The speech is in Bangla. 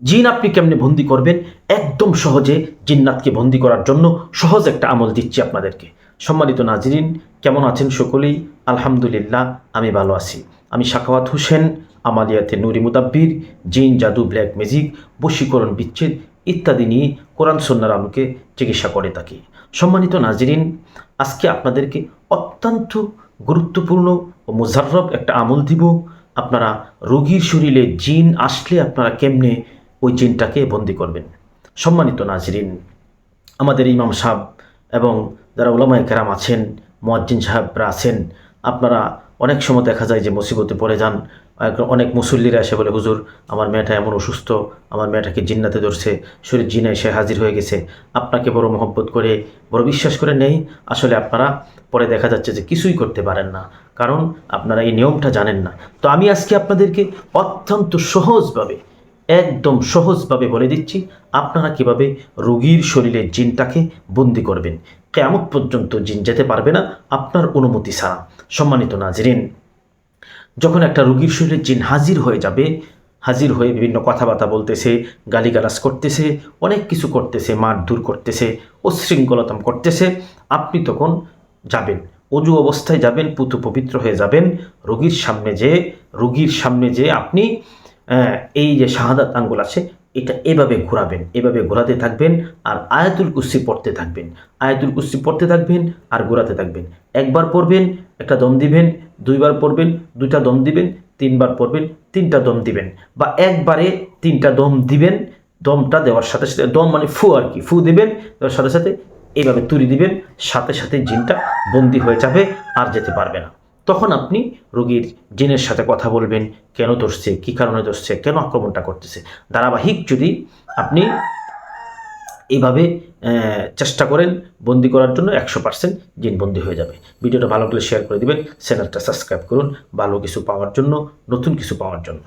জিন আপনি কেমনে বন্দি করবেন, একদম সহজে জিন্নাতকে বন্দি করার জন্য সহজ একটা আমল দিচ্ছি আপনাদেরকে। সম্মানিত নাজরিন, কেমন আছেন সকলেই? আলহামদুলিল্লাহ, আমি ভালো আছি। আমি সাখাওয়াত হোসেন, আমালিয়াতে নুরি মুদাব্বির, জিন, জাদু, ব্ল্যাক ম্যাজিক, বশীকরণ, বিচ্ছেদ ইত্যাদি নিয়ে কোরআন সুন্নাহর আলোকে চিকিৎসা করে থাকি। সম্মানিত নাজরিন, আজকে আপনাদেরকে অত্যন্ত গুরুত্বপূর্ণ ও মুজাররব একটা আমল দিব। আপনারা রোগীর শরীরে জিন আসলে আপনারা কেমনে ওই জিনটাকে বন্দি করবেন। সম্মানিত নাজরিন, আমাদের ইমাম সাহেব এবং যারা উলামায়ে কেরাম আছেন, মুয়াজ্জিন সাহেবরা আছেন, আপনারা অনেক সময় দেখা যায় যে মুসিবতে পড়ে যান। অনেক মুসল্লিরা এসে বলে, হুজুর আমার মেয়েটা এমন অসুস্থ, আমার মেয়েটাকে জিন্নাতে ধরছে, শরীর জিনে এসে হাজির হয়ে গেছে, আপনাকে বড় মহব্বত করে বড় বিশ্বাস করে নেই। আসলে আপনারা পরে দেখা যাচ্ছে যে কিছুই করতে পারেন না, কারণ আপনারা এই নিয়মটা জানেন না। তো আমি আজকে আপনাদেরকে অত্যন্ত সহজভাবে, একদম সহজভাবে বলে দিচ্ছি আপনারা কিভাবে রোগীর শরীরে জিনটাকে বন্দি করবেন। কিয়ামত পর্যন্ত জিন যেতে পারবে না আপনার অনুমতি ছাড়া। সম্মানিত নাজরিন, যখন একটা রোগীর শরীরে জিন হাজির হয়ে যাবে, হাজির হয়ে বিভিন্ন কথাবার্তা বলতেছে, গালিগালাজ করতেছে, অনেক কিছু করতেছে, মারধর করতেছে, উচ্ছৃঙ্খলতা করতেছে, আপনি তখন যাবেন, অজু অবস্থায় যাবেন, পুতু পবিত্র হয়ে যাবেন, রোগীর সামনে যে আপনি এই যে শাহাদাত আঙ্গুল আছে এটা এভাবে ঘোরাবেন, এভাবে ঘোরাতে থাকবেন আর আয়াতুল কুরসি পড়তে থাকবেন, আয়াতুল কুরসি পড়তে থাকবেন আর ঘোরাতে থাকবেন। একবার পড়বেন, একটা দম দিবেন, দুইবার পড়বেন, দুইটা দম দিবেন, তিনবার পড়বেন, তিনটা দম দিবেন, বা একবারে তিনটা দম দিবেন। দমটা দেওয়ার সাথে সাথে, দম মানে ফু আর কি, ফু দিবেন, দেওয়ার সাথে সাথে এইভাবে তুড়ি দিবেন, সাথে সাথে জিনটা বন্দি হয়ে যাবে, আর যেতে পারবে না। তখন আপনি রোগীর জিনের সাথে কথা বলবেন, কেন ধরছে, কী কারণে ধরছে, কেন আক্রমণটা করতেছে। ধারাবাহিক যদি আপনি এইভাবে চেষ্টা করেন বন্দি করার জন্য, 100% জিন বন্দি হয়ে যাবে। ভিডিওটা ভালো করে শেয়ার করে দিবেন, চ্যানেলটা সাবস্ক্রাইব করুন ভালো কিছু পাওয়ার জন্য, নতুন কিছু পাওয়ার জন্য।